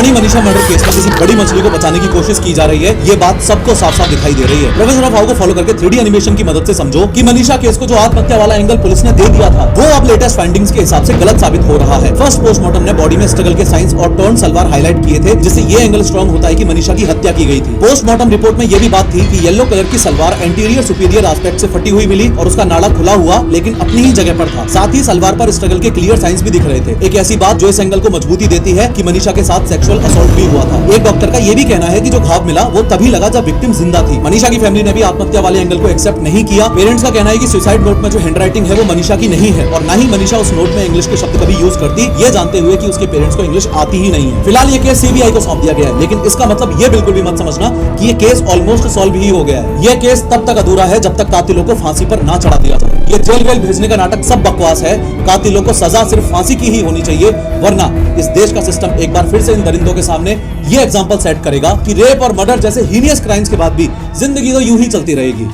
रानी Manisha murder case में किसी बड़ी मछली को बचाने की कोशिश की जा रही है, ये बात सबको साफ साफ दिखाई दे रही है। प्रोफेसर ऑफ हाउ को फॉलो करके 3D एनिमेशन की मदद से समझो कि मनीषा केस को जो आत्महत्या वाला एंगल पुलिस ने दे दिया था, वो अब लेटेस्ट फाइंडिंग्स के हिसाब से गलत साबित हो रहा है। फर्स्ट पोस्टमार्टम ने बॉडी में स्ट्रगल के साइंस और टर्न सलवार हाईलाइट किए थे, जिससे ये एंगल स्ट्रॉन्ग होता है कि मनीषा की हत्या की गई थी। पोस्टमार्टम रिपोर्ट में ये भी बात थी कि येलो कलर की सलवार एंटीरियर सुपीरियर एस्पेक्ट से फटी हुई मिली और उसका नाड़ा खुला हुआ लेकिन अपनी ही जगह पर था। साथ ही सलवार पर स्ट्रगल के क्लियर साइंस भी दिख रहे थे। एक ऐसी बात जो इस एंगल को मजबूती देती है कि मनीषा के साथ सेक्सुअल असॉल्ट भी हुआ था। एक डॉक्टर का ये भी कहना है कि जो घाव मिला वो तभी लगा जब विक्टिम जिंदा थी। मनीषा की फैमिली ने भी आत्महत्या वाले एंगल को एक्सेप्ट नहीं किया। पेरेंट्स का कहना है कि सुसाइड नोट में जो हैंडराइटिंग है वो मनीषा की नहीं है और ना ही मनीषा उस नोट में इंग्लिश के शब्द कभी यूज करती, ये जानते हुए कि उसके पेरेंट्स को इंग्लिश आती ही नहीं है। फिलहाल ये केस सीबीआई को सौंप दिया गया है, लेकिन इसका मतलब ये बिल्कुल भी मत समझना कि ये केस ऑलमोस्ट सॉल्व ही हो गया है। ये केस तब तक अधूरा है जब तक कातिलों को फांसी पर ना चढ़ा दिया जाए। ये जेल वेल भेजने का नाटक सब बकवास है। कातिलों को सजा सिर्फ फांसी की ही होनी चाहिए, वरना इस देश का सिस्टम एक बार फिर से इन दरिंदों के सामने ये एग्जांपल सेट करेगा कि रेप और मर्डर जैसे हीनियस क्राइम्स के बाद भी जिंदगी तो यूं ही चलती रहेगी।